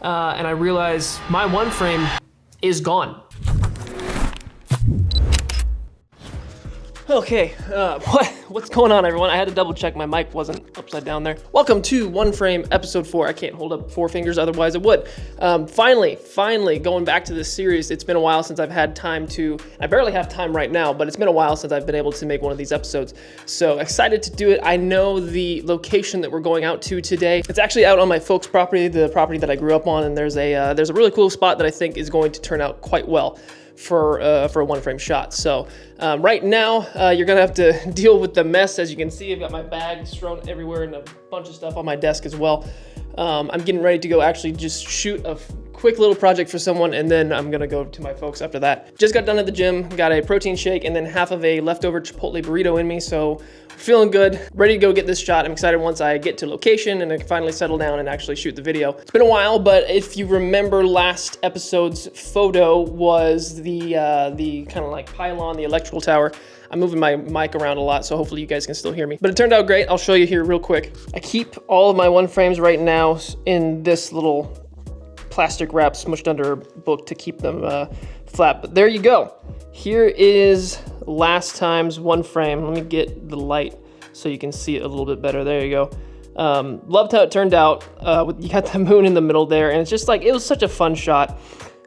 and I realize my one frame is gone. Okay, what's going on, everyone? I had to double check my mic wasn't upside down there. Welcome to One Frame episode 4. I can't hold up 4 fingers, otherwise it would. Finally, going back to this series. It's been a while since I've had time to, I barely have time right now, but it's been a while since I've been able to make one of these episodes. So excited to do it. I know the location that we're going out to today. It's actually out on my folks' property, the property that I grew up on, and there's a really cool spot that I think is going to turn out quite well for a one frame shot. So right now you're gonna have to deal with the mess. As you can see, I've got my bags strewn everywhere and a bunch of stuff on my desk as well. I'm getting ready to go actually just shoot a quick little project for someone, and then I'm gonna go to my folks after that. Just got done at the gym, got a protein shake and then half of a leftover Chipotle burrito in me, so feeling good, ready to go get this shot. I'm excited once I get to location and I can finally settle down and actually shoot the video. It's been a while, but if you remember, last episode's photo was the kind of like pylon, the electrical tower. I'm moving my mic around a lot, so hopefully you guys can still hear me. But it turned out great. I'll show you here real quick. I keep all of my one frames right now in this little plastic wrap smushed under a book to keep them flat. But there you go. Here is last time's one frame. Let me get the light so you can see it a little bit better. There you go. Loved how it turned out. You got the moon in the middle there, and it's just like, it was such a fun shot.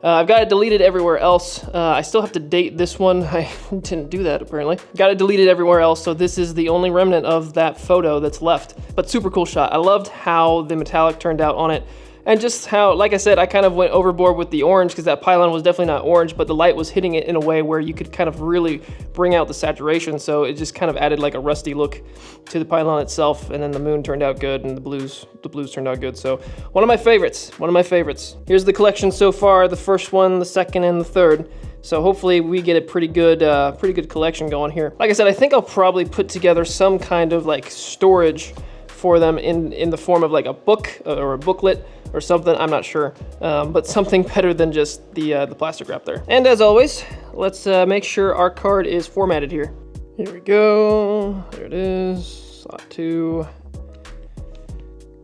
I've got it deleted everywhere else. I still have to date this one. I didn't do that apparently. Got it deleted everywhere else, so this is the only remnant of that photo that's left. But super cool shot. I loved how the metallic turned out on it. And just how, like I said, I kind of went overboard with the orange because that pylon was definitely not orange, but the light was hitting it in a way where you could kind of really bring out the saturation. So it just kind of added like a rusty look to the pylon itself. And then the moon turned out good, and the blues turned out good. So one of my favorites. Here's the collection so far: the first one, the second, and the third. So hopefully we get a pretty good collection going here. Like I said, I think I'll probably put together some kind of like storage for them in the form of like a book or a booklet or something. I'm not sure, but something better than just the plastic wrap there. And as always, let's make sure our card is formatted here. Here we go. There it is. Slot 2.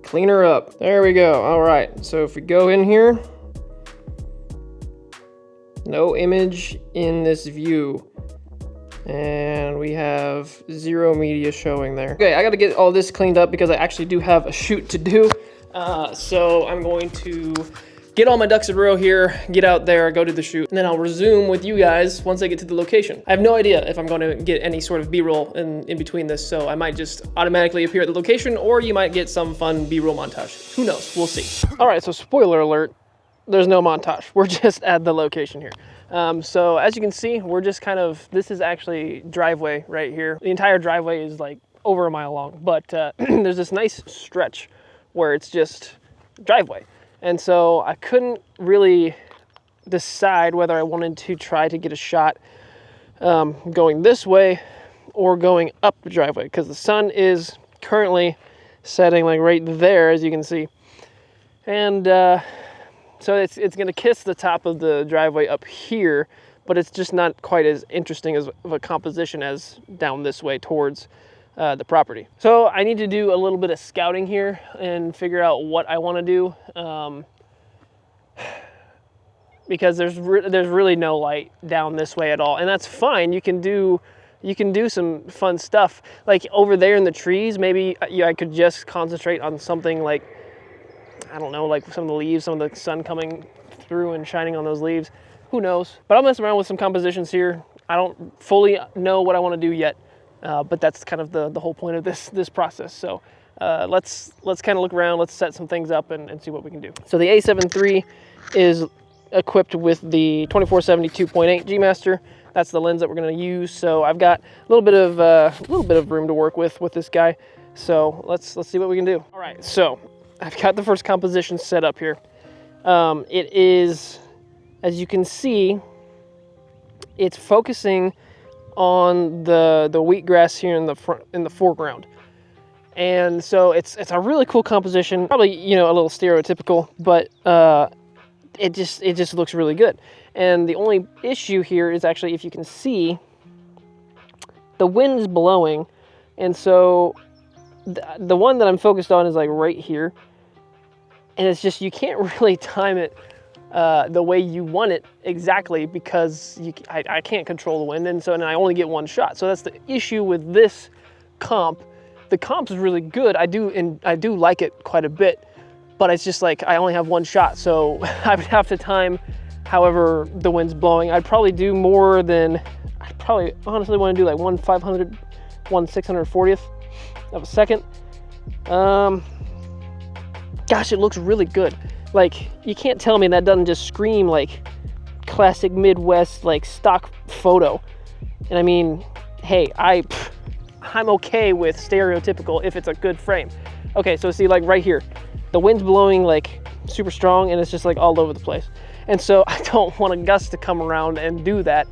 Clean her up. There we go. All right. So if we go in here, no image in this view. And we have 0 media showing there. Okay, I gotta get all this cleaned up because I actually do have a shoot to do. So I'm going to get all my ducks in a row here, get out there, go to the shoot, and then I'll resume with you guys once I get to the location. I have no idea if I'm going to get any sort of B-roll in between this, so I might just automatically appear at the location, or you might get some fun B-roll montage. Who knows? We'll see. All right, so spoiler alert, there's no montage. We're just at the location here. So as you can see, we're just kind of, this is actually driveway right here. The entire driveway is like over a mile long, but there's this nice stretch where it's just driveway. And so I couldn't really decide whether I wanted to try to get a shot going this way or going up the driveway, because the sun is currently setting like right there, as you can see. And so it's gonna kiss the top of the driveway up here, but it's just not quite as interesting of a composition as down this way towards the property. So I need to do a little bit of scouting here and figure out what I want to do, because there's really no light down this way at all, and that's fine. You can do some fun stuff like over there in the trees. Maybe I could just concentrate on something like, I don't know, like some of the leaves, some of the sun coming through and shining on those leaves. Who knows? But I'll mess around with some compositions here. I don't fully know what I want to do yet. But that's kind of the whole point of this process. So let's kind of look around, let's set some things up and see what we can do. So the A7 III is equipped with the 24-70 2.8 G Master. That's the lens that we're going to use. So I've got a little bit of room to work with this guy. So let's see what we can do. All right, so I've got the first composition set up here. It is, as you can see, it's focusing on the wheatgrass here in the foreground. And so it's a really cool composition, probably, you know, a little stereotypical, but it just looks really good. And the only issue here is actually, if you can see, the wind is blowing, and so the one that I'm focused on is like right here. And it's just, you can't really time it the way you want it exactly, because I can't control the wind, and I only get one shot. So that's the issue with this comp. The comp is really good. I do like it quite a bit, but it's just like I only have one shot, so I would have to time however the wind's blowing. I'd probably do more than, I probably honestly want to do like 1/500, 1/640th of a second. Gosh, it looks really good. Like, you can't tell me that doesn't just scream like classic Midwest, like stock photo. And I mean, hey, I'm okay with stereotypical if it's a good frame. Okay, so see, like right here, the wind's blowing like super strong and it's just like all over the place. And so I don't want a gust to come around and do that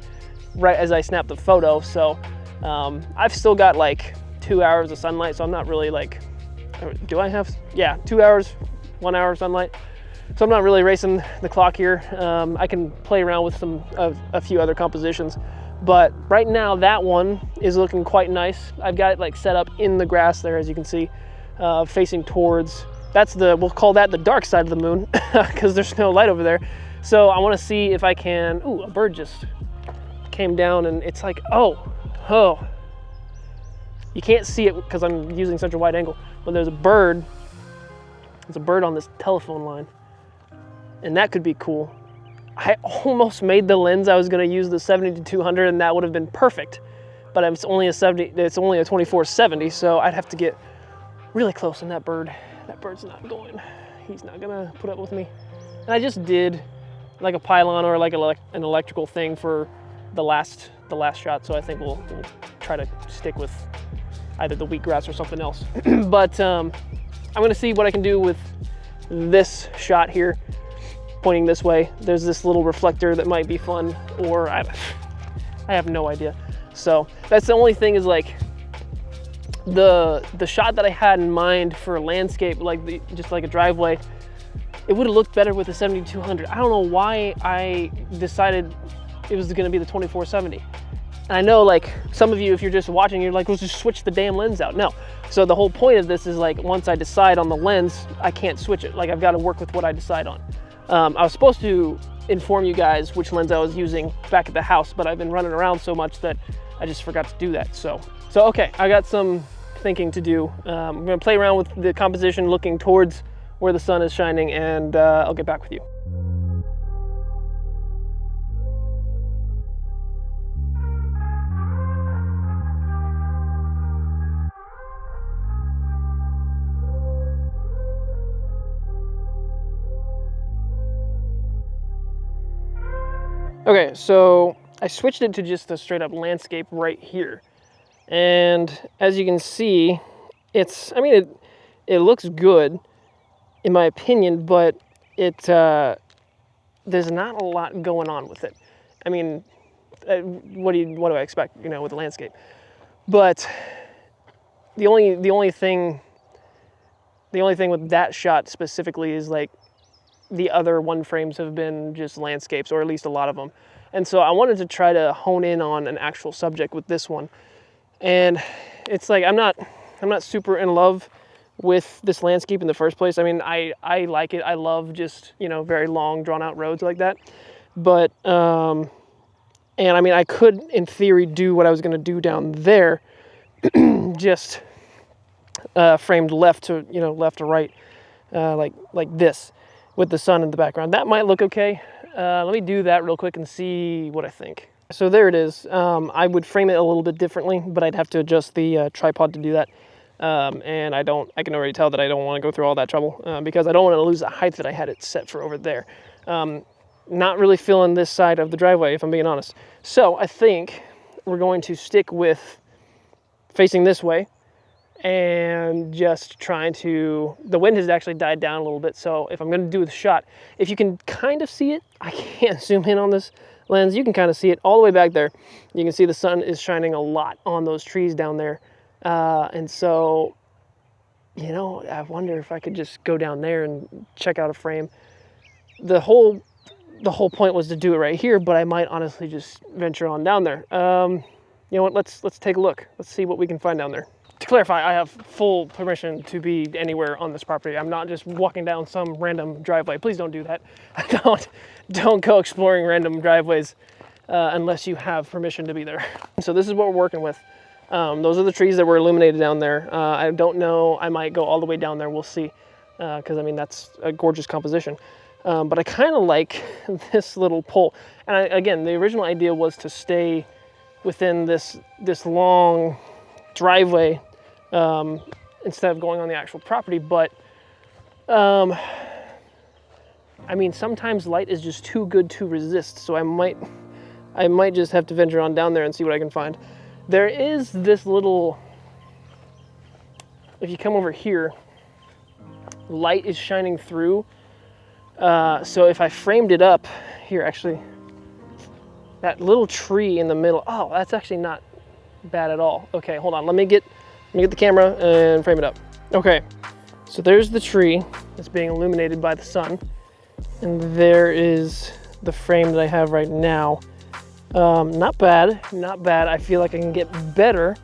right as I snap the photo. So I've still got like 2 hours of sunlight, so I'm not really like, do I have, yeah, 2 hours, 1 hour of sunlight. So I'm not really racing the clock here. I can play around with a few other compositions, but right now that one is looking quite nice. I've got it like set up in the grass there, as you can see, facing towards, we'll call that the dark side of the moon, because there's no light over there. So I want to see if I can, ooh, a bird just came down, and it's like, oh. You can't see it because I'm using such a wide angle, but there's a bird on this telephone line. And that could be cool. I almost made the lens I was going to use the 70-200, and that would have been perfect. But it's only a 24-70, so I'd have to get really close. And that bird's not going. He's not gonna put up with me. And I just did like a pylon or like an electrical thing for the last shot. So I think we'll try to stick with either the wheatgrass or something else. But I'm gonna see what I can do with this shot here, pointing this way. There's this little reflector that might be fun, or I have no idea. So that's the only thing, is like the shot that I had in mind for a landscape, like just like a driveway, it would have looked better with the 70-200. I don't know why I decided it was gonna be the 24-70. And I know, like, some of you, if you're just watching, you're like, well, just switch the damn lens out. No. So the whole point of this is, like, once I decide on the lens, I can't switch it. Like, I've got to work with what I decide on. I was supposed to inform you guys which lens I was using back at the house, but I've been running around so much that I just forgot to do that. So okay, I got some thinking to do. I'm gonna play around with the composition, looking towards where the sun is shining, and I'll get back with you. Okay, so I switched it to just a straight up landscape right here. And as you can see, it looks good in my opinion, but there's not a lot going on with it. I mean, what do I expect, with the landscape? But the only thing with that shot specifically is, like, the other one frames have been just landscapes, or at least a lot of them. And so I wanted to try to hone in on an actual subject with this one. And it's like, I'm not super in love with this landscape in the first place. I mean, I like it. I love just, very long drawn out roads like that. But, and I mean, I could in theory do what I was going to do down there, just framed left to right, like this, with the sun in the background. That might look okay. Let me do that real quick and see what I think. So there it is. I would frame it a little bit differently, but I'd have to adjust the tripod to do that. And I can already tell that I don't want to go through all that trouble, because I don't want to lose the height that I had it set for over there. Not really feeling this side of the driveway, if I'm being honest. So I think we're going to stick with facing this way, and just trying to, the wind has actually died down a little bit, so if I'm going to do the shot, if you can kind of see it, I can't zoom in on this lens, you can kind of see it all the way back there. You can see the sun is shining a lot on those trees down there, and so, I wonder if I could just go down there and check out a frame. The whole point was to do it right here, but I might honestly just venture on down there. You know what, let's take a look. Let's see what we can find down there. To clarify, I have full permission to be anywhere on this property. I'm not just walking down some random driveway. Please don't do that. Don't go exploring random driveways unless you have permission to be there. So this is what we're working with. Those are the trees that were illuminated down there. I don't know, I might go all the way down there, we'll see. Because I mean, that's a gorgeous composition. But I kind of like this little pole. And again, the original idea was to stay within this long driveway instead of going on the actual property. But I mean, sometimes light is just too good to resist. So I might just have to venture on down there and see what I can find. There is this little, if you come over here, light is shining through. So if I framed it up here, actually, that little tree in the middle, oh, that's actually not bad at all. Okay, hold on, let me get the camera and frame it up. Okay, so there's the tree that's being illuminated by the sun, and there is the frame that I have right now. Not bad, not bad. I feel like I can get better.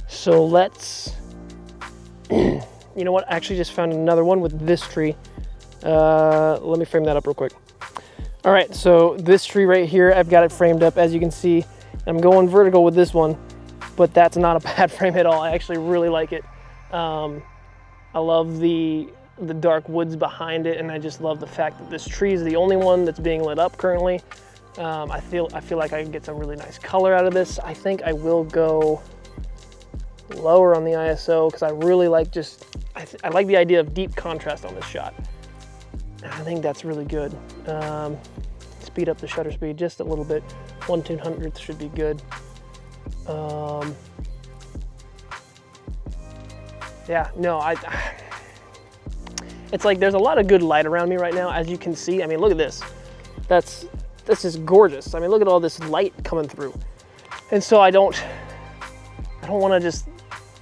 So let's, you know what? I actually just found another one with this tree. Let me frame that up real quick. All right, so this tree right here, I've got it framed up, as you can see. I'm going vertical with this one, but that's not a bad frame at all. I actually really like it. I love the dark woods behind it, and I just love the fact that this tree is the only one that's being lit up currently. I feel like I can get some really nice color out of this. I think I will go lower on the ISO because I really like I like the idea of deep contrast on this shot. I think that's really good. Speed up the shutter speed just a little bit. 1/200th should be good. Yeah, no, it's like there's a lot of good light around me right now, as you can see. I mean, look at this. This is gorgeous. I mean, look at all this light coming through. And so I don't want to just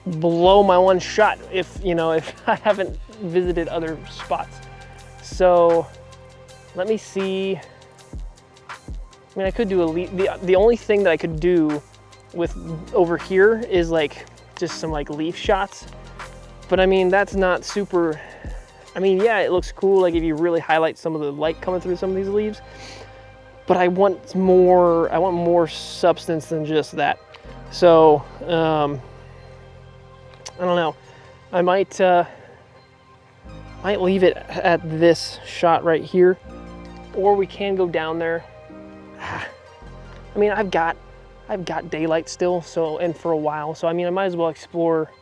blow my one shot if I haven't visited other spots. So let me see. I mean, I could do the only thing that I could do with over here is like just some like leaf shots. But I mean, that's not super, I mean, yeah, it looks cool. Like if you really highlight some of the light coming through some of these leaves, but I want more substance than just that. So, I don't know. I might leave it at this shot right here, or we can go down there. I mean, I've got daylight still, so, and for a while, so I mean, I might as well explore.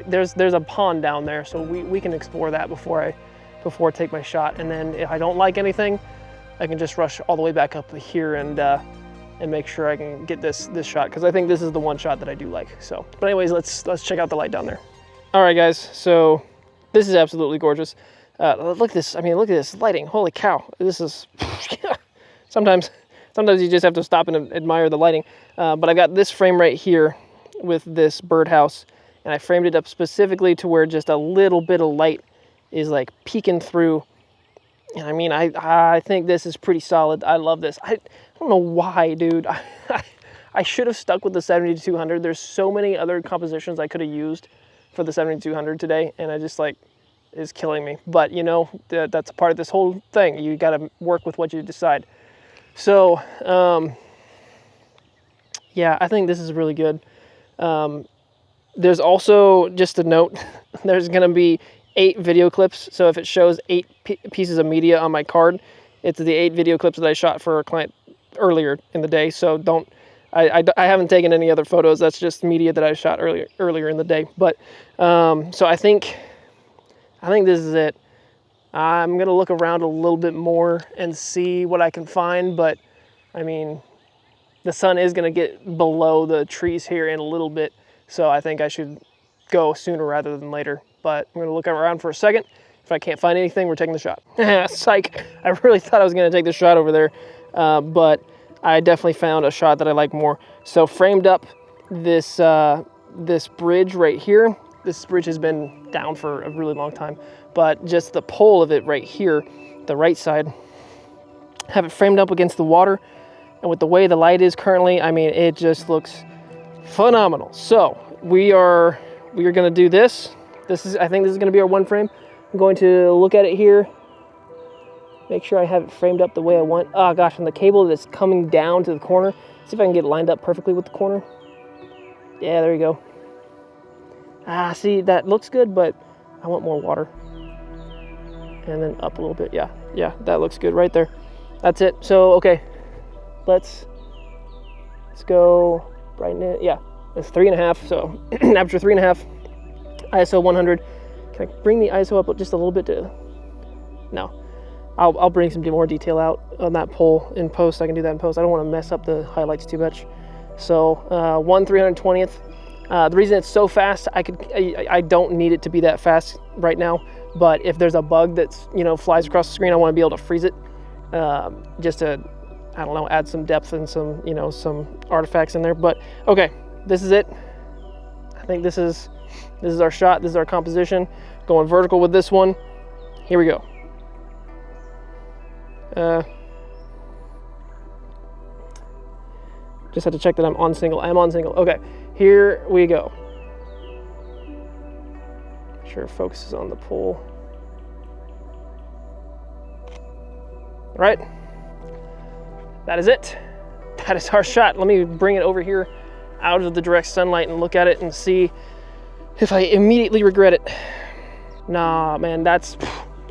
There's a pond down there, so we can explore that before I take my shot. And then if I don't like anything, I can just rush all the way back up here and make sure I can get this shot, because I think this is the one shot that I do like. So, but anyways, let's check out the light down there. All right, guys. So this is absolutely gorgeous. Look at this. I mean, look at this lighting. Holy cow! This is sometimes you just have to stop and admire the lighting. But I got this frame right here with this birdhouse, and I framed it up specifically to where just a little bit of light is like peeking through. And I mean, I think this is pretty solid. I love this. I don't know why, dude. I should have stuck with the 7200. There's so many other compositions I could have used for the 7200 today, and I just like, is killing me. But you know, that's a part of this whole thing. You got to work with what you decide. So, yeah, I think this is really good. There's also, just a note, there's going to be 8 video clips. So if it shows 8 pieces of media on my card, it's the 8 video clips that I shot for a client earlier in the day. So I haven't taken any other photos. That's just media that I shot earlier in the day. But so I think this is it. I'm gonna look around a little bit more and see what I can find. But I mean, the sun is gonna get below the trees here in a little bit, so I think I should go sooner rather than later. But I'm gonna look around for a second. If I can't find anything, we're taking the shot. Psych, I really thought I was gonna take the shot over there, but I definitely found a shot that I like more. So framed up this bridge right here. This bridge has been down for a really long time, but just the pole of it right here, the right side, have it framed up against the water. And with the way the light is currently, I mean, it just looks phenomenal. So we are gonna do this. I think this is gonna be our one frame. I'm going to look at it here, make sure I have it framed up the way I want. Oh gosh, and the cable that's coming down to the corner, see if I can get it lined up perfectly with the corner. Yeah, there you go. Ah, see, that looks good, but I want more water. And then up a little bit, yeah, that looks good right there. That's it. So, okay, let's go brighten it. Yeah, it's 3.5, so aperture 3.5, ISO 100. Can I bring the ISO up just a little bit to, no. I'll bring some more detail out on that pole in post. I can do that in post. I don't want to mess up the highlights too much. So 1/320th. The reason it's so fast, I don't need it to be that fast right now. But if there's a bug that's, you know, flies across the screen, I want to be able to freeze it, just to, I don't know, add some depth and some, you know, some artifacts in there. But okay, this is it. I think this is our shot. This is our composition. Going vertical with this one. Here we go. Just had to check that I'm on single. I'm on single. Okay, here we go. Make sure it focuses on the pole. All right, that is it. That is our shot. Let me bring it over here out of the direct sunlight and look at it and see if I immediately regret it. Nah, man,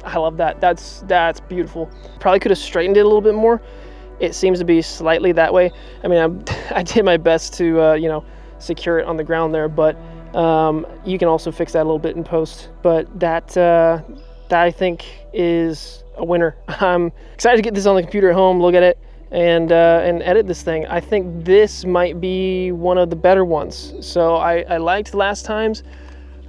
I love that. That's beautiful. Probably could have straightened it a little bit more. It seems to be slightly that way. I mean, I did my best to, you know, secure it on the ground there, but you can also fix that a little bit in post. But that I think is a winner. I'm excited to get this on the computer at home, look at it, and edit this thing. I think this might be one of the better ones. So I liked last times.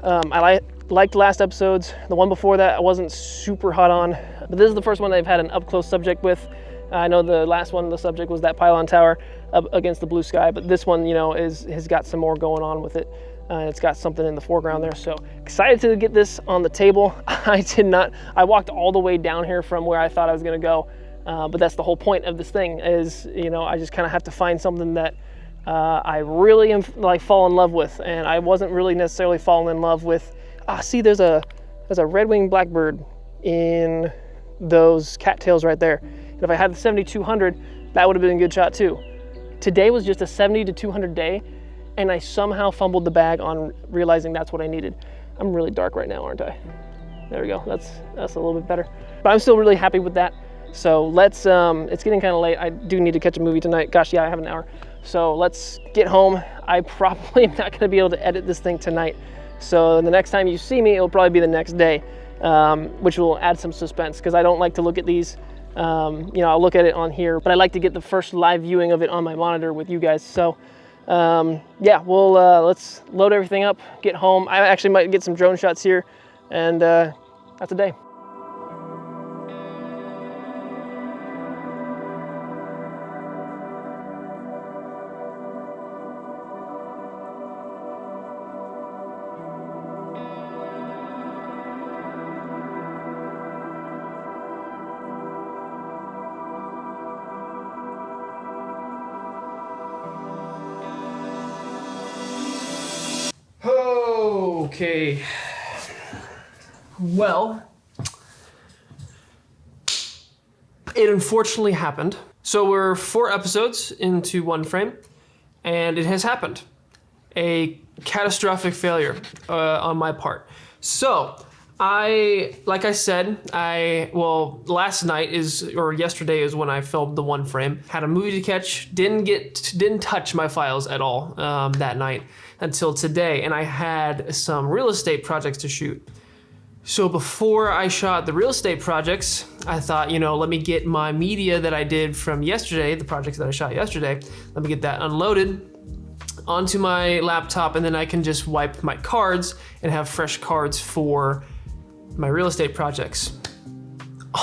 I liked last episodes. The one before that I wasn't super hot on, but this is the first one I've had an up-close subject with. I know the last one, the subject was that pylon tower up against the blue sky, but this one, you know, has got some more going on with it. It's got something in the foreground there, so excited to get this on the table. I walked all the way down here from where I thought I was gonna go, but that's the whole point of this thing is, you know, I just kind of have to find something that I really am like fall in love with, and I wasn't really necessarily falling in love with. See, there's a red-winged blackbird in those cattails right there. And if I had the 7200, that would have been a good shot too. Today was just a 70 to 200 day, and I somehow fumbled the bag on realizing that's what I needed. I'm really dark right now, aren't I? There we go. That's a little bit better. But I'm still really happy with that. So let's, it's getting kind of late. I do need to catch a movie tonight. Gosh, yeah, I have an hour. So let's get home. I probably am not gonna be able to edit this thing tonight. So the next time you see me, it'll probably be the next day, which will add some suspense because I don't like to look at these. You know, I'll look at it on here, but I like to get the first live viewing of it on my monitor with you guys. So yeah, we'll let's load everything up, get home. I actually might get some drone shots here, and that's a day. Okay, well, it unfortunately happened. So we're 4 episodes into one frame, and it has happened. A catastrophic failure on my part. So like I said, well, last night or yesterday is when I filmed the one frame. Had a movie to catch, didn't touch my files at all that night until today, and I had some real estate projects to shoot. So before I shot the real estate projects, I thought, you know, let me get my media that I did from yesterday, the projects that I shot yesterday, let me get that unloaded onto my laptop, and then I can just wipe my cards and have fresh cards for my real estate projects.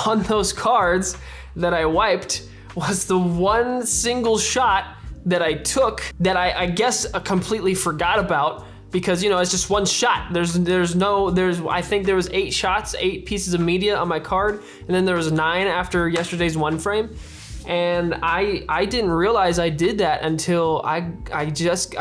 On those cards that I wiped was the one single shot that I took that I guess I completely forgot about, because, you know, it's just one shot. I think there was 8 shots, 8 pieces of media on my card, and then there was 9 after yesterday's one frame. And I didn't realize I did that until I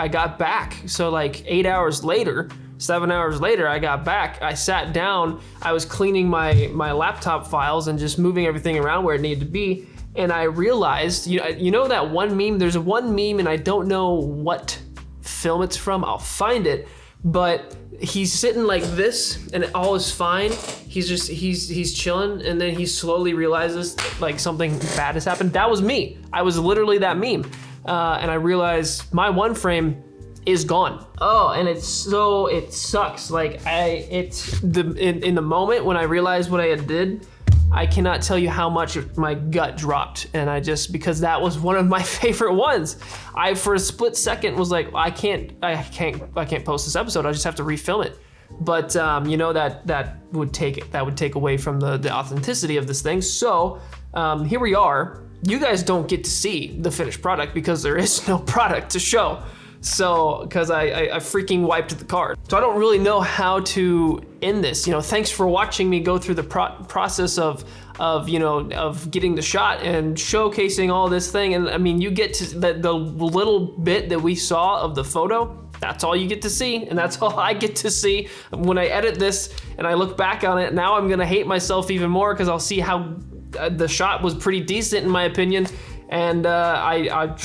got back. So like 8 hours later, 7 hours later, I got back. I sat down, I was cleaning my laptop files and just moving everything around where it needed to be. And I realized, you know that one meme? There's one meme and I don't know what film it's from. I'll find it. But he's sitting like this and all is fine. He's chilling, and then he slowly realizes like something bad has happened. That was me. I was literally that meme. And I realized my one frame is gone. Oh, and it sucks. Like in the moment when I realized what I did, I cannot tell you how much my gut dropped. And because that was one of my favorite ones. I, for a split second, was like, I can't post this episode. I just have to refilm it. But you know, that would take away from the authenticity of this thing. So here we are. You guys don't get to see the finished product because there is no product to show. So, because I freaking wiped the card. So I don't really know how to end this. Thanks for watching me go through the process of getting the shot and showcasing all this thing. And I mean, you get to the little bit that we saw of the photo. That's all you get to see, and that's all I get to see. When I edit this and I look back on it, now I'm gonna hate myself even more because I'll see how the shot was pretty decent in my opinion, and I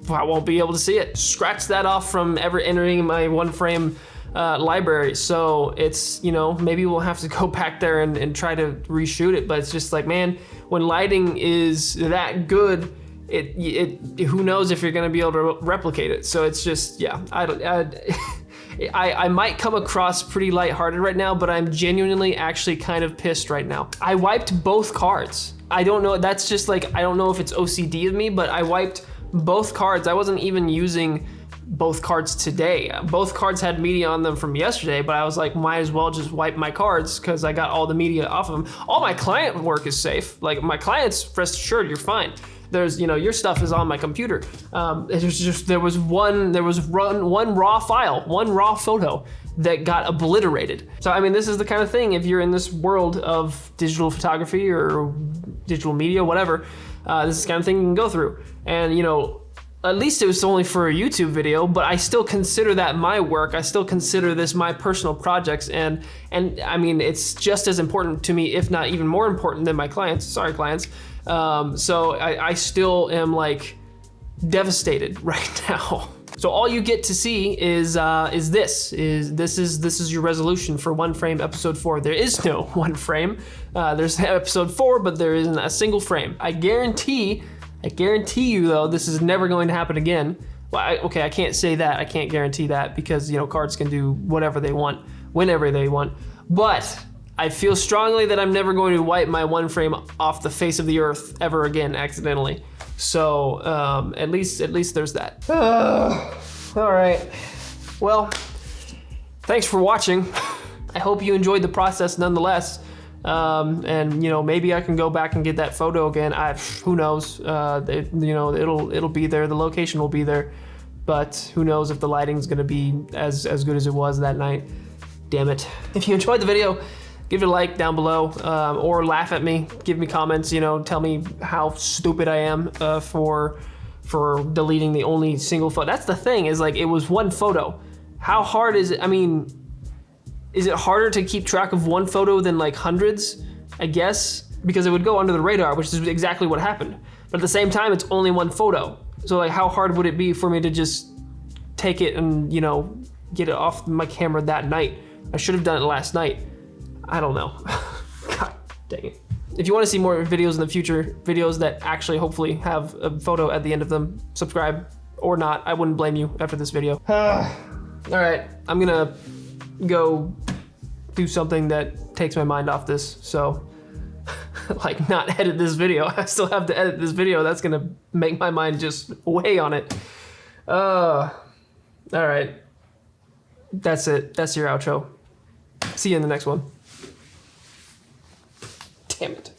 won't be able to see it. Scratch that off from ever entering my one frame library. So it's, maybe we'll have to go back there and try to reshoot it. But it's just like, man, when lighting is that good, who knows if you're gonna be able to replicate it. So it's just, yeah, I might come across pretty lighthearted right now, but I'm genuinely actually kind of pissed right now. I wiped both cards. I don't know, that's just like, I don't know if it's OCD of me, but I wiped both cards. I wasn't even using both cards today. Both cards had media on them from yesterday, but I was like, might as well just wipe my cards because I got all the media off of them. All my client work is safe. Like my clients, rest assured, you're fine. There's, your stuff is on my computer. There was one raw file, one raw photo that got obliterated. So I mean, this is the kind of thing, if you're in this world of digital photography or digital media, whatever, this is the kind of thing you can go through. And at least it was only for a YouTube video, but I still consider that my work. I still consider this my personal projects, and I mean, it's just as important to me, if not even more important than my clients. Sorry, clients. So I still am like devastated right now. So all you get to see is this is your resolution for One Frame episode 4. There is no one frame. There's episode 4, but there isn't a single frame. I guarantee you though, this is never going to happen again. Well, I can't say that. I can't guarantee that because cards can do whatever they want, whenever they want. But I feel strongly that I'm never going to wipe my one frame off the face of the earth ever again accidentally. So at least there's that. All right. Well, thanks for watching. I hope you enjoyed the process nonetheless. And maybe I can go back and get that photo again. Who knows? It'll be there. The location will be there, but who knows if the lighting's gonna be as good as it was that night. Damn it! If you enjoyed the video, give it a like down below, or laugh at me. Give me comments. Tell me how stupid I am for deleting the only single photo. That's the thing. Is like it was one photo. How hard is it? I mean, is it harder to keep track of one photo than like hundreds? I guess, because it would go under the radar, which is exactly what happened. But at the same time, it's only one photo. So like, how hard would it be for me to just take it and get it off my camera that night? I should have done it last night. I don't know. God dang it. If you want to see more videos in the future, videos that actually hopefully have a photo at the end of them, subscribe or not. I wouldn't blame you after this video. All right, I'm gonna go do something that takes my mind off this. So like not edit this video. I still have to edit this video. That's gonna make my mind just weigh on it. All right, that's it. That's your outro. See you in the next one. Damn it.